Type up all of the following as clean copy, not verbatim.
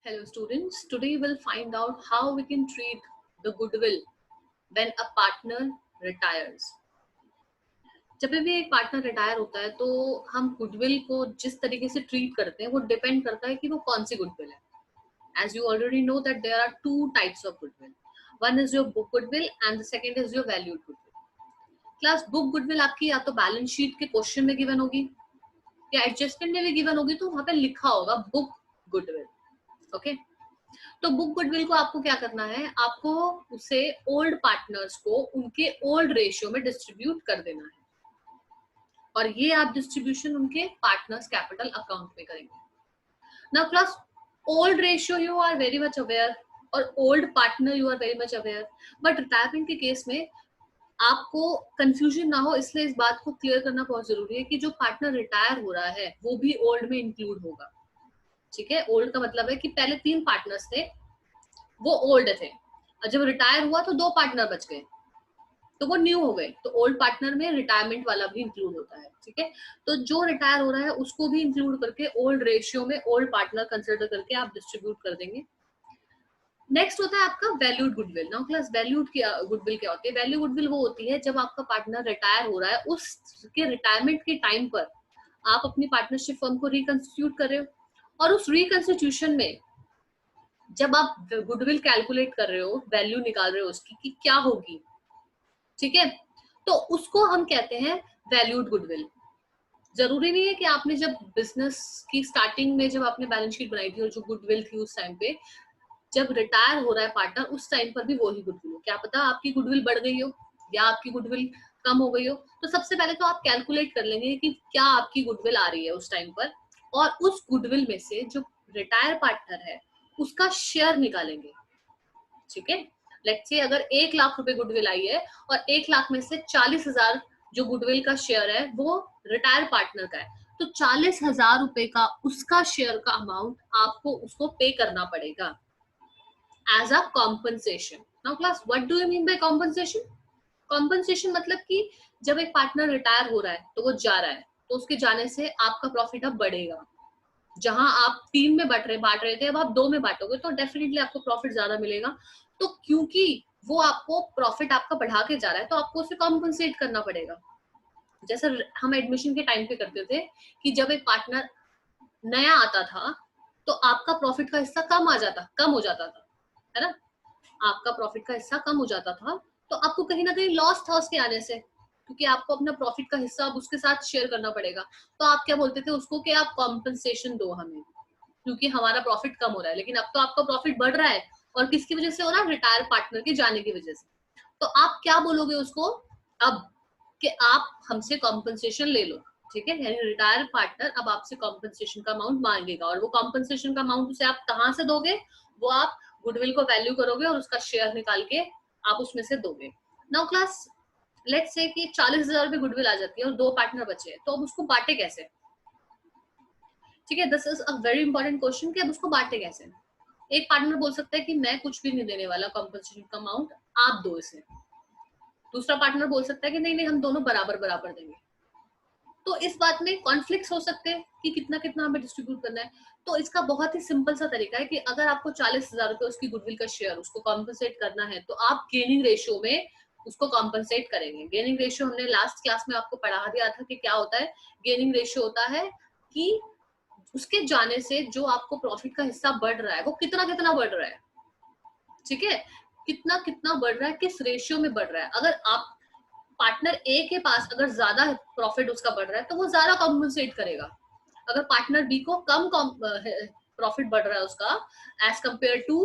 Hello students, today we'll find out how we can treat the goodwill when a partner retires. जब भी एक partner retire होता है तो हम गुडविल को जिस तरीके से ट्रीट करते हैं वो डिपेंड करता है कि वो कौन सी गुडविल है. As you already know that there are two types of goodwill. One is your book goodwill and the second is your valued goodwill. Class book goodwill आपकी या तो बैलेंस शीट के क्वेश्चन में गिवन होगी या adjustment में भी given होगी, तो वहां पे लिखा होगा बुक गुडविल. ओके, तो बुक गुडविल को आपको क्या करना है, आपको उसे ओल्ड पार्टनर्स को उनके ओल्ड रेशियो में डिस्ट्रीब्यूट कर देना है और ये आप डिस्ट्रीब्यूशन उनके पार्टनर्स कैपिटल अकाउंट में करेंगे. Now class, old ratio you are very much aware और old partner you are very much aware, but retirement के केस में आपको कंफ्यूजन ना हो इसलिए इस बात को क्लियर करना बहुत जरूरी है कि जो पार्टनर रिटायर हो रहा है वो भी ओल्ड में इंक्लूड होगा. ठीक है, ओल्ड का मतलब है कि पहले 3 पार्टनर्स थे, वो ओल्ड थे और जब रिटायर हुआ तो 2 पार्टनर बच गए तो वो न्यू हो गए. तो ओल्ड पार्टनर में रिटायरमेंट वाला भी इंक्लूड होता है. ठीक है, तो जो रिटायर हो रहा है उसको भी इंक्लूड करके ओल्ड रेशियो में ओल्ड पार्टनर कंसिडर करके आप डिस्ट्रीब्यूट कर देंगे. नेक्स्ट होता है आपका valued goodwill. Now class, valued goodwill क्या होती है? वैल्यू गुडविल वो होती है जब आपका पार्टनर रिटायर हो रहा है, उसके रिटायरमेंट के टाइम पर आप अपनी पार्टनरशिप फर्म को रिकंस्टिट्यूट कर रहे हो और उस रिकंस्टिट्यूशन में जब आप गुडविल कैलकुलेट कर रहे हो, वैल्यू निकाल रहे हो उसकी कि क्या होगी, ठीक है, तो उसको हम कहते हैं वैल्यूड गुडविल. जरूरी नहीं है कि आपने जब बिजनेस की स्टार्टिंग में जब आपने बैलेंस शीट बनाई थी और जो गुडविल थी उस टाइम पे, जब रिटायर हो रहा है पार्टनर उस टाइम पर भी वही गुडविल हो. क्या पता आपकी गुडविल बढ़ गई हो या आपकी गुडविल कम हो गई हो. तो सबसे पहले तो आप कैलकुलेट कर लेंगे कि क्या आपकी गुडविल आ रही है उस टाइम पर और उस गुडविल में से जो रिटायर पार्टनर है उसका शेयर निकालेंगे. ठीक है, लेट्स से अगर 1 लाख रुपए गुडविल आई है और 1 लाख में से 40,000 जो गुडविल का शेयर है वो रिटायर पार्टनर का है, तो 40,000 रुपए का उसका शेयर का अमाउंट आपको उसको पे करना पड़ेगा as a compensation. Now class, what do you mean by compensation? Compensation मतलब कि जब एक पार्टनर रिटायर हो रहा है तो वो जा रहा है, तो उसके जाने से आपका प्रॉफिट अब बढ़ेगा. जहां आप 3 में बांट रहे थे अब आप 2 में बांटोगे तो डेफिनेटली आपको प्रॉफिट ज्यादा मिलेगा. तो क्योंकि वो आपको प्रॉफिट आपका बढ़ा के जा रहा है तो आपको उसे कॉम्पनसेट करना पड़ेगा. जैसे हम एडमिशन के टाइम पे करते थे कि जब एक पार्टनर नया आता था तो आपका प्रॉफिट का हिस्सा कम हो जाता था, है ना. आपका प्रॉफिट का हिस्सा कम हो जाता था तो आपको कहीं ना कहीं लॉस था उसके आने से, क्योंकि आपको अपना प्रॉफिट का हिस्सा अब उसके साथ शेयर करना पड़ेगा. तो आप क्या बोलते थे उसको कि आप कॉम्पनसेशन दो हमें, क्योंकि हमारा प्रॉफिट कम हो रहा है. लेकिन अब तो आपका प्रॉफिट बढ़ रहा है और किसकी वजह से हो रहा है? रिटायर पार्टनर के जाने की वजह से. तो आप क्या बोलोगे उसको अब कि आप हमसे कॉम्पनसेशन ले लो. ठीक है, यानी रिटायर पार्टनर अब आपसे कॉम्पनसेशन का अमाउंट मांगेगा और वो कॉम्पनसेशन का अमाउंट उसे आप कहां से दोगे? वो आप गुडविल को वैल्यू करोगे और उसका शेयर निकाल के आप उसमें से दोगे. नाउ क्लास, लेट्स से कि 40,000 रुपए गुडविल आ जाती है और 2 पार्टनर बचे, तो अब उसको बांटे कैसे? ठीक है, this is a very important question कि अब उसको बांटे कैसे. एक पार्टनर बोल सकता है कि मैं कुछ भी नहीं देने वाला, कॉम्पनसेशन का अमाउंट आप दो इसे. दूसरा पार्टनर बोल सकता है कि नहीं नहीं हम दोनों बराबर बराबर देंगे. तो इस बात में कॉन्फ्लिक्ट हो सकते हैं कि कितना कितना हमें डिस्ट्रीब्यूट करना है. तो इसका बहुत ही सिंपल सा तरीका है कि अगर आपको 40,000 रुपए उसकी गुडविल का शेयर उसको कॉम्पनसेट करना है तो आप गेनिंग रेशियो में उसको कॉम्पनसेट करेंगे. गेनिंग रेशियो हमने लास्ट क्लास में आपको पढ़ा दिया था कि क्या होता है. गेनिंग रेशियो होता है कि उसके जाने से जो आपको प्रॉफिट का हिस्सा बढ़ रहा है वो कितना कितना बढ़ रहा है. ठीक है, कितना कितना बढ़ रहा है, किस रेशियो में बढ़ रहा है. अगर आप पार्टनर ए के पास अगर ज्यादा प्रॉफिट उसका बढ़ रहा है तो वो ज्यादा कॉम्पनसेट करेगा. अगर पार्टनर बी को कम प्रॉफिट बढ़ रहा है उसका एज कंपेयर टू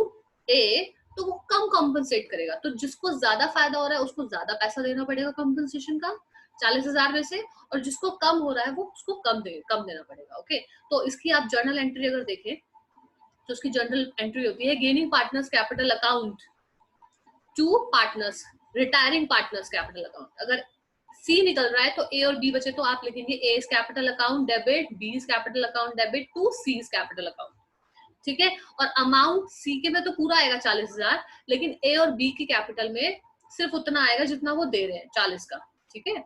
ए, तो वो कम कॉम्पनसेट करेगा. तो जिसको ज्यादा फायदा हो रहा है उसको ज्यादा पैसा देना पड़ेगा कॉम्पनसेशन का 40,000 में से, और जिसको कम हो रहा है वो उसको कम देना पड़ेगा. ओके, तो इसकी आप जर्नल एंट्री अगर देखें तो उसकी जर्नल एंट्री होती है gaining partners capital account to partners retiring partners capital account. अगर सी निकल रहा है तो ए और बी बचे तो आप लिखेंगे A capital account debit, B capital account debit to C capital account. ठीक है, और अमाउंट सी के में तो पूरा आएगा 40,000, लेकिन ए और बी की कैपिटल में सिर्फ उतना आएगा जितना वो दे रहे हैं 40 का. ठीक है,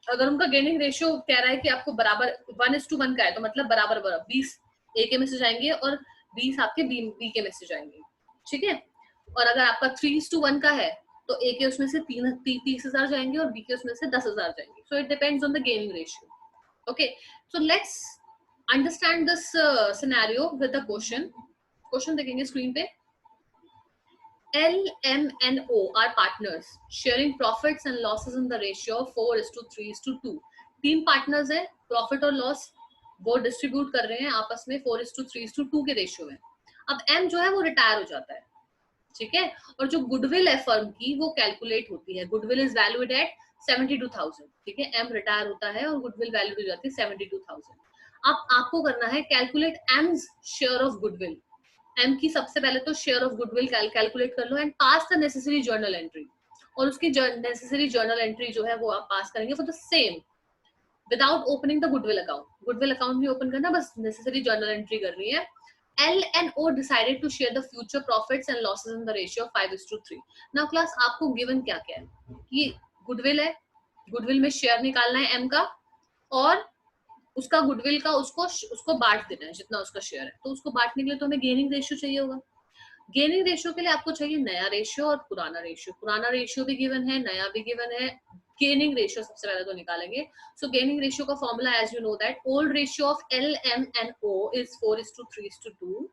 अगर उनका गेनिंग रेशियो कह रहा है कि आपको बराबर 1:1 का है तो मतलब बराबर बराबर 20 ए के में से जाएंगे और 20 आपके बी के में से जाएंगे, ठीक है। और अगर आपका 3:1 का है तो ए के उसमें से 30,000 जाएंगे और बी के उसमें से 10,000 जाएंगे। So it depends on the gaining ratio. Okay, so let's understand this scenario with the question देखेंगे स्क्रीन पे। L, M and O are partners sharing profits and losses in the ratio of 4:3:2। तीन partners हैं, profit और loss वो distribute कर रहे हैं आपस में 4:3:2 के रेशियो में। अब M जो है वो रिटायर हो जाता है, ठीक है, और जो गुडविल है फर्म की वो कैलकुलेट होती है। गुडविल इज वैल्यूड एट 72,000, ठीक है। M रिटायर होता है और गुडविल वैल्यूड हो जाती है 72,000। अब आपको करना है calculate M's share of goodwill. M की सबसे पहले तो शेयर ऑफ गुडविल कैलकुलेट कर लो and pass the necessary journal entry. और उसकी नेसेसरी जर्नल एंट्री जो है वो आप पास करेंगे for the same without opening the goodwill account. Goodwill account नहीं ओपन करना, बस नेसेसरी जर्नल एंट्री करनी है। L and O decided to share the future profits and losses in the ratio of 5:3। Now class आपको given क्या क्या है कि गुडविल है, गुडविल में शेयर निकालना है M का और उसका गुडविल का उसको बांट देना है जितना उसका शेयर है। तो उसको बांटने के लिए तो हमें गेनिंग रेशियो चाहिए होगा। गेनिंग रेशियो के लिए आपको चाहिए नया रेशियो और पुराना रेशियो। पुराना रेशियो भी गिवन है, नया भी गिवन है। गेनिंग रेशियो सबसे पहले तो निकालेंगे। सो गेनिंग रेशियो का formula as you know that old ratio of L, M and O is 4:3:2।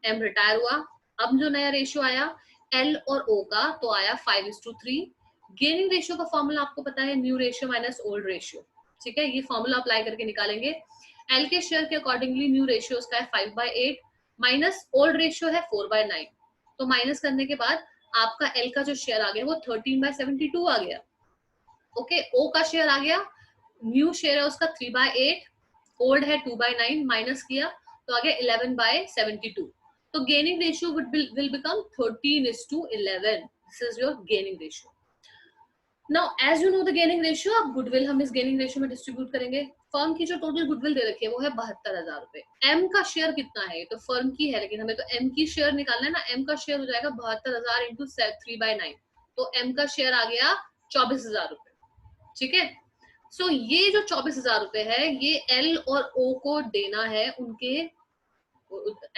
M retire हुआ, अब जो नया रेशियो आया L और O का तो आया 5:3। गेनिंग रेशियो का फॉर्मूला आपको पता है, new ratio minus old ratio, ठीक है। ये फॉर्मूला अप्लाई करके निकालेंगे। एल के शेयर के अकॉर्डिंगली न्यू रेशियो उसका है 5/8 माइनस ओल्ड रेशियो है 4/9। तो माइनस करने के बाद आपका एल का जो शेयर आ गया वो 13/72 आ गया। ओके, ओ का शेयर आ गया, न्यू शेयर है उसका 3/8, ओल्ड है 2/9, माइनस किया तो आ गया 11/72। तो gaining ratio will become 13:11। This is your gaining ratio. Now as you know the gaining ratio, अब गुडविल हम इस गेनिंग रेशियो में डिस्ट्रीब्यूट करेंगे। फर्म की जो टोटल गुडविल दे रखी है वो है 72,000 रुपए। एम का शेयर कितना है, तो फर्म की है लेकिन हमें तो एम की शेयर निकालना है ना। एम का शेयर हो जाएगा 72,000 इंटू 3/9, तो एम का शेयर आ गया 24,000 रुपए, ठीक है। सो ये जो 24,000 रुपए है ये एल और ओ को देना है, उनके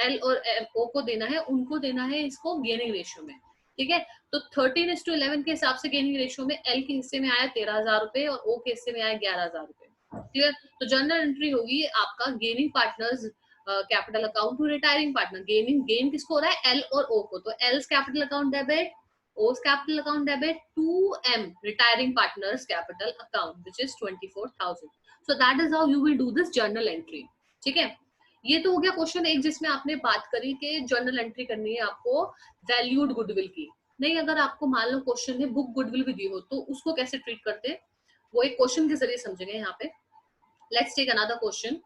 एल और ओ को देना है, उनको देना है इसको गेनिंग रेशियो में, ठीक है। तो 13:11 के हिसाब से गेनिंग रेशियो में एल के हिस्से में आया 13,000 रुपए और ओ के हिस्से में आया 11,000 रुपए, क्लियर। तो जनरल एंट्री होगी आपका gaining partners capital account to retiring partner. Gain किसको हो रहा है, एल और ओ को, तो L's capital account debit, O's capital account debit to M retiring partners capital account which is 24,000। so that is how you will do this journal entry, ठीक है। ये तो हो गया क्वेश्चन एक जिसमें आपने बात करी कि जर्नल एंट्री करनी है आपको वैल्यूड गुडविल की। नहीं, अगर आपको मान लो क्वेश्चन में बुक गुडविल भी दी हो तो उसको कैसे ट्रीट करते हैं वो एक क्वेश्चन के जरिए समझेंगे यहाँ पे। Let's take another question.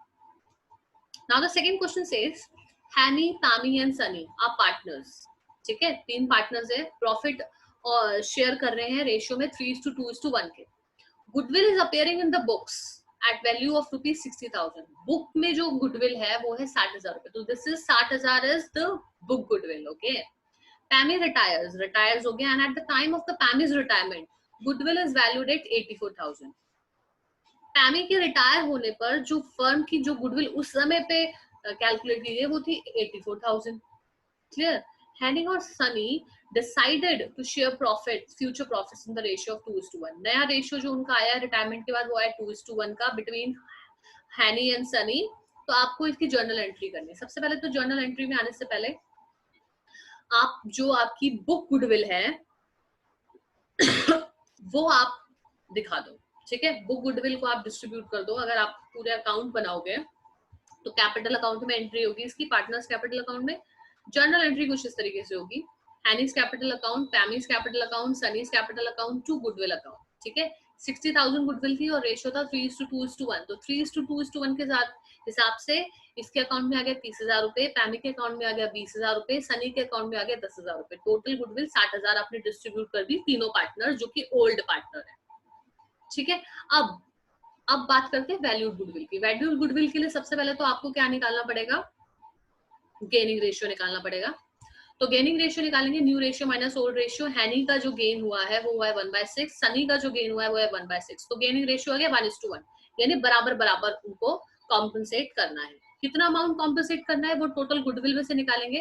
Now the second question says Hanny, Pammy and Sunny are partners, ठीक है। तीन पार्टनर्स है, प्रॉफिट और शेयर कर रहे हैं रेशियो में 3:2:1 के। Goodwill is appearing in the books at value of ₹60,000। Book में जो गुडविल है वो है 60,000 रुपए, तो this is 60,000 is the book goodwill, okay. Pammy retires हो गया and at the time of the Pammy's retirement goodwill is valued at 84,000। Pammy के रिटायर होने पर जो फर्म की जो गुडविल उस समय पे कैलकुलेट की गई वो थी 84,000, क्लियर। हैनिंग और Sunny decided to share profits, future profits in the ratio of 2:1। नया रेशियो जो उनका आया रिटायरमेंट के बाद वो आया 2:1 का बिटवीन हैनी एंड सनी। तो आपको इसकी जर्नल एंट्री करनी है। सबसे पहले तो जर्नल एंट्री में आने से पहले आप जो आपकी बुक गुडविल है वो आप दिखा दो, ठीक है। बुक गुडविल को आप डिस्ट्रीब्यूट कर दो। अगर आप पूरे अकाउंट बनाओगे तो कैपिटल अकाउंट में एंट्री होगी इसकी, पार्टनर्स कैपिटल अकाउंट में। जर्नल एंट्री कुछ इस तरीके से होगी, Haney's capital account, Pammy's capital account, Sunny's capital account to goodwill account, ठीक है। 60,000 गुडविल थी और रेशियो था 3:2:1। तो 3:2:1 के साथ हिसाब से इसके अकाउंट में आ गया 30,000 रुपए, पैमी के अकाउंट में आ गया 20,000 रुपए, सनी के अकाउंट में आ गया 10,000 रुपए। टोटल गुडविल 60,000 आपने डिस्ट्रीब्यूट कर दी तीनों पार्टनर जो कि ओल्ड पार्टनर है, ठीक है। अब बात करते हैं वैल्यूड गुडविल की। वैल्यूड गुडविल के लिए सबसे पहले तो आपको क्या निकालना पड़ेगा, गेनिंग रेशियो निकालना पड़ेगा। तो गेनिंग रेशियो निकालेंगे, new ratio minus old ratio. हैनी का जो गेन हुआ है वो हुआ है 1/6, सनी का जो गेन हुआ है वो है 1/6। तो गेनिंग रेशियो आ गया 1:1, यानी बराबर बराबर उनको कॉम्पनसेट करना है, कितना अमाउंट कॉम्पेंसेट करना है वो टोटल गुडविल में से निकालेंगे।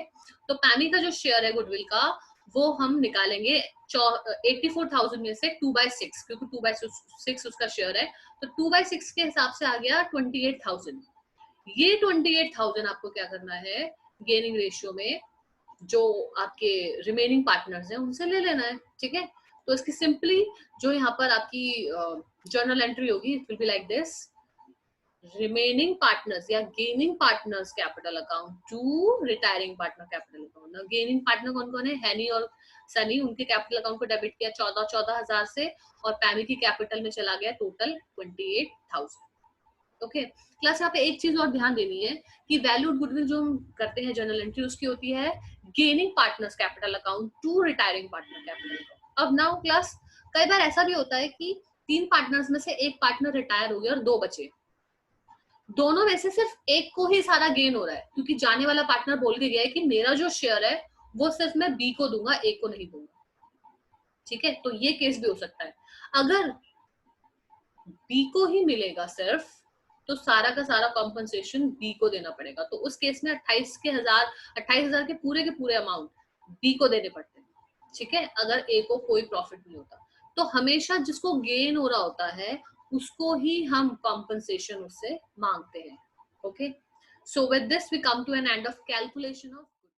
तो पैमी का जो शेयर है गुडविल का वो हम निकालेंगे 84,000 में से 2/6, क्योंकि 2/6 उसका शेयर है, तो 2/6 के हिसाब से आ गया 28,000। ये 28,000 आपको क्या करना है, गेनिंग रेशियो में जो आपके रिमेनिंग पार्टनर्स हैं उनसे ले लेना है, ठीक है। तो इसकी सिंपली जो यहाँ पर आपकी जर्नल एंट्री होगी, it will be like this, remaining partners या gaining partners capital account to retiring partner capital account. Gaining partner कौन कौन है, हैनी और सनी, उनके कैपिटल अकाउंट को डेबिट किया 14,000 से, और पैमी की कैपिटल में चला गया टोटल 28,000। ओके क्लास, यहाँ पे एक चीज और ध्यान देनी है कि वैल्यूड गुडविल जो हम करते हैं जर्नल एंट्री, उसकी होती है gaining partners capital account to retiring partner capital account. अब नाउ क्लास, कई बार ऐसा भी होता है कि 3 पार्टनर्स में से एक पार्टनर रिटायर हो गया और 2 बचे, दोनों में से सिर्फ एक को ही सारा गेन हो रहा है, क्योंकि जाने वाला पार्टनर बोल के गया है कि मेरा जो शेयर है वो सिर्फ मैं बी को दूंगा, ए को नहीं दूंगा, ठीक है। तो ये केस भी हो सकता है, अगर बी को ही मिलेगा सिर्फ, तो सारा का सारा कॉम्पनसेशन बी को देना पड़ेगा। तो उस केस में 28,000 के पूरे अमाउंट बी को देने पड़ते हैं, ठीक है, अगर ए को कोई प्रॉफिट नहीं होता। तो हमेशा जिसको गेन हो रहा होता है उसको ही हम कॉम्पनसेशन उससे मांगते हैं। Okay, so with this we come to an end of calculation of